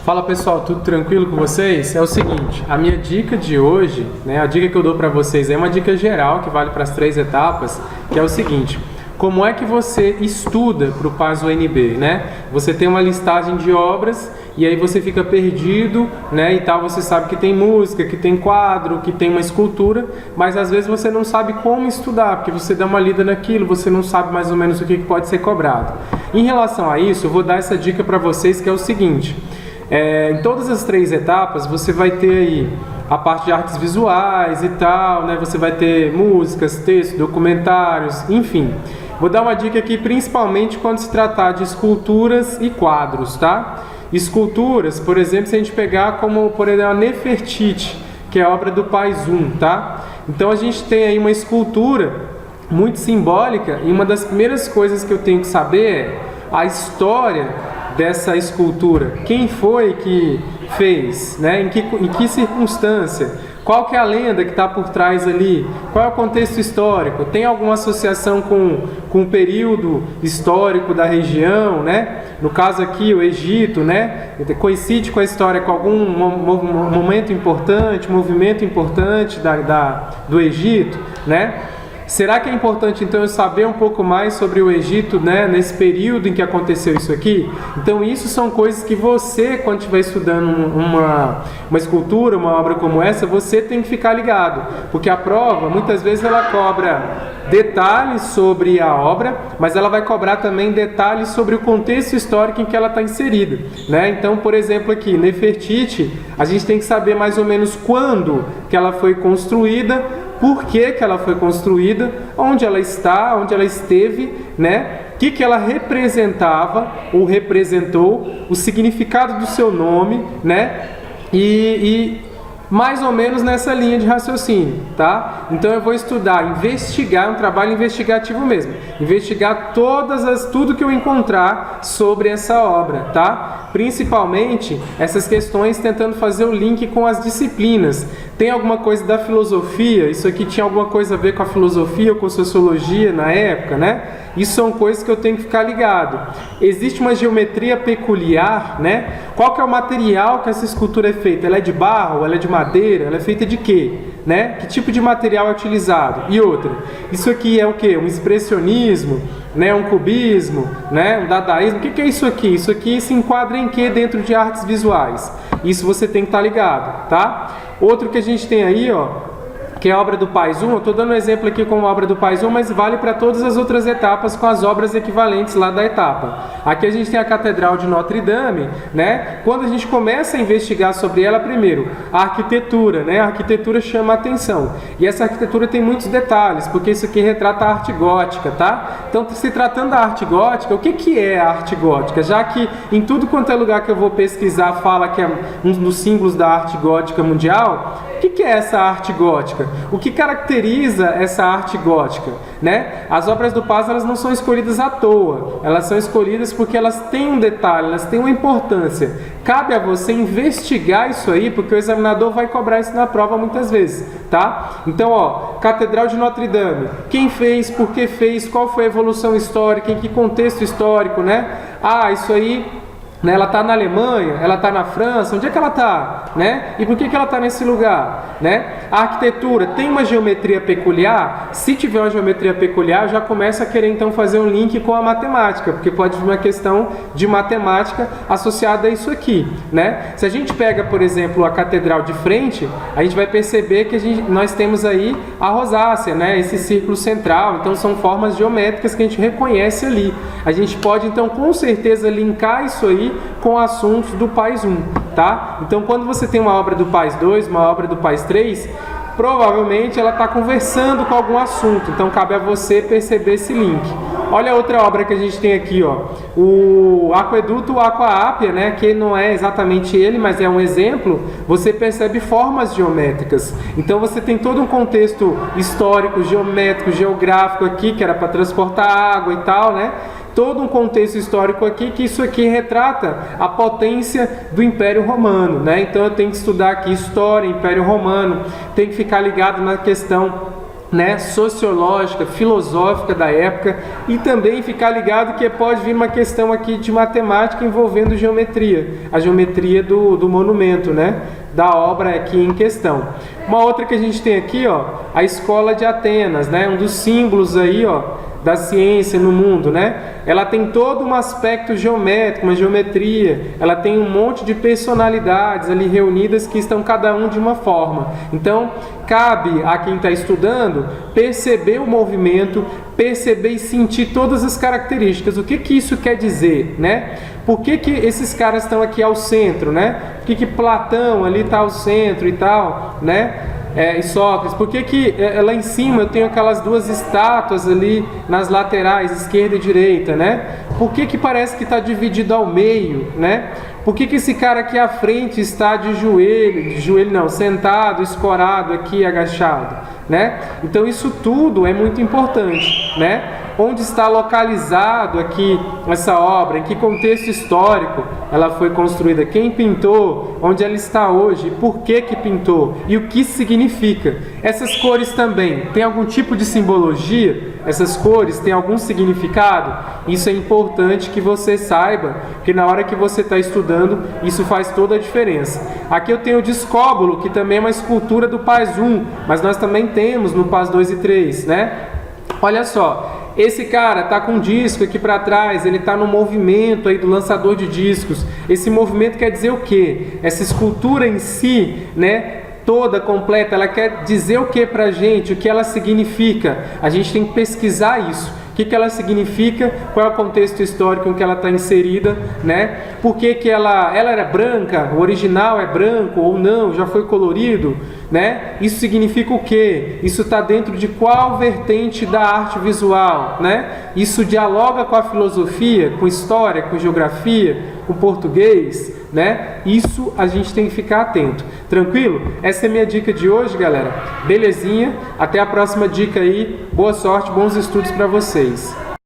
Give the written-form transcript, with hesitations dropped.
Fala pessoal, tudo tranquilo com vocês? É o seguinte, a minha dica de hoje, a dica que eu dou para vocês é uma dica geral que vale para as 3 etapas, que é o seguinte: como é que você estuda para o PAS UNB, Você tem uma listagem de obras e aí você fica perdido, e tal, você sabe que tem música, que tem quadro, que tem uma escultura, mas às vezes você não sabe como estudar, porque você dá uma lida naquilo, você não sabe mais ou menos o que pode ser cobrado. Em relação a isso, eu vou dar essa dica para vocês, que é o seguinte: em todas as 3 etapas você vai ter aí a parte de artes visuais e tal, Você vai ter músicas, textos, documentários, enfim. Vou dar uma dica aqui principalmente quando se tratar de esculturas e quadros, tá? Esculturas, por exemplo, se a gente pegar como, por exemplo, a Nefertiti, que é a obra do Paizum, tá? Então a gente tem aí uma escultura muito simbólica e uma das primeiras coisas que eu tenho que saber é a história dessa escultura. Quem foi que fez, Em que circunstância? Qual que é a lenda que está por trás ali? Qual é o contexto histórico? Tem alguma associação com o período histórico da região, No caso aqui, o Egito, Coincide com a história, com algum momento importante, movimento importante do Egito, Será que é importante, então, eu saber um pouco mais sobre o Egito, nesse período em que aconteceu isso aqui? Então, isso são coisas que você, quando estiver estudando uma escultura, uma obra como essa, você tem que ficar ligado. Porque a prova, muitas vezes, ela cobra detalhes sobre a obra, mas ela vai cobrar também detalhes sobre o contexto histórico em que ela está inserida, Então, por exemplo, aqui, Nefertiti, a gente tem que saber mais ou menos quando que ela foi construída, por que ela foi construída, onde ela está, onde ela esteve, O que ela representava ou representou, o significado do seu nome, E mais ou menos nessa linha de raciocínio, tá? Então eu vou estudar, investigar, um trabalho investigativo mesmo. Investigar tudo que eu encontrar sobre essa obra, tá? Principalmente essas questões tentando fazer o link com as disciplinas. Tem alguma coisa da filosofia? Isso aqui tinha alguma coisa a ver com a filosofia ou com a sociologia na época, Isso são coisas que eu tenho que ficar ligado. Existe uma geometria peculiar, Qual que é o material que essa escultura é feita? Ela é de barro? Ela é de madeira? Ela é feita de quê? Que tipo de material é utilizado? E outra, isso aqui é o quê? Um expressionismo? Um cubismo? Um dadaísmo? O que é isso aqui? Isso aqui se enquadra em quê dentro de artes visuais? Isso você tem que estar ligado, tá? Outro que a gente tem aí, que é a obra do Paizum. Eu estou dando um exemplo aqui como obra do Paizum, mas vale para todas as outras etapas com as obras equivalentes lá da etapa. Aqui a gente tem a Catedral de Notre Dame, Quando a gente começa a investigar sobre ela, primeiro, a arquitetura, A arquitetura chama a atenção. E essa arquitetura tem muitos detalhes, porque isso aqui retrata a arte gótica, tá? Então, se tratando da arte gótica, o que é a arte gótica? Já que em tudo quanto é lugar que eu vou pesquisar fala que é um dos símbolos da arte gótica mundial, o que é essa arte gótica? O que caracteriza essa arte gótica? As obras do Paz, elas não são escolhidas à toa, elas são escolhidas porque elas têm um detalhe, elas têm uma importância. Cabe a você investigar isso aí, porque o examinador vai cobrar isso na prova muitas vezes, tá? Então, Catedral de Notre Dame, quem fez, por que fez, qual foi a evolução histórica, em que contexto histórico, isso aí... Ela está na Alemanha, ela está na França, onde é que ela está? E por que ela está nesse lugar? A arquitetura tem uma geometria peculiar? Se tiver uma geometria peculiar, já começa a querer então fazer um link com a matemática, porque pode vir uma questão de matemática associada a isso aqui, Se a gente pega, por exemplo, a catedral de frente, a gente vai perceber que nós temos aí a rosácea, esse círculo central, então são formas geométricas que a gente reconhece ali. A gente pode então com certeza linkar isso aí com assuntos do Paizum, tá? Então, quando você tem uma obra do Paz 2, uma obra do Paz 3, provavelmente ela está conversando com algum assunto, então cabe a você perceber esse link. Olha a outra obra que a gente tem aqui, o Aqueduto Aqua Appia, que não é exatamente ele, mas é um exemplo. Você percebe formas geométricas. Então você tem todo um contexto histórico, geométrico, geográfico aqui, que era para transportar água e tal, todo um contexto histórico aqui, que isso aqui retrata a potência do Império Romano, Então eu tenho que estudar aqui história, Império Romano, tem que ficar ligado na questão né, sociológica, filosófica da época, e também ficar ligado que pode vir uma questão aqui de matemática envolvendo geometria, a geometria do monumento, né, da obra aqui em questão. Uma outra que a gente tem aqui, ó, a Escola de Atenas, né, um dos símbolos aí, ó, da ciência no mundo, né? Ela tem todo um aspecto geométrico, uma geometria, ela tem um monte de personalidades ali reunidas que estão cada um de uma forma. Então, cabe a quem está estudando perceber o movimento, perceber e sentir todas as características. O que que isso quer dizer, né? Por que que esses caras estão aqui ao centro, né? Por que que Platão ali está ao centro e tal, né? E Sócrates, por que que lá em cima eu tenho aquelas duas estátuas ali nas laterais, esquerda e direita, né? Por que que parece que está dividido ao meio, né? Por que que esse cara aqui à frente está de joelho não, sentado, escorado aqui, agachado, né? Então isso tudo é muito importante, né? Onde está localizado aqui essa obra, em que contexto histórico ela foi construída, quem pintou, onde ela está hoje, por que que pintou e o que significa. Essas cores também têm algum tipo de simbologia? Essas cores têm algum significado? Isso é importante que você saiba, que na hora que você está estudando, isso faz toda a diferença. Aqui eu tenho o Discóbolo, que também é uma escultura do Paz 1, mas nós também temos no Paz 2 e 3, né? Olha só, esse cara tá com um disco aqui para trás, ele tá no movimento aí do lançador de discos. Esse movimento quer dizer o quê? Essa escultura em si, né, toda completa, ela quer dizer o que pra gente? O que ela significa? A gente tem que pesquisar isso. O que ela significa, qual é o contexto histórico em que ela está inserida, né? Por que que ela era branca, o original é branco ou não, já foi colorido, né? Isso significa o quê? Isso está dentro de qual vertente da arte visual, né? Isso dialoga com a filosofia, com história, com geografia, com português, né? Isso a gente tem que ficar atento. Tranquilo? Essa é a minha dica de hoje, galera. Belezinha? Até a próxima dica aí. Boa sorte, bons estudos para vocês.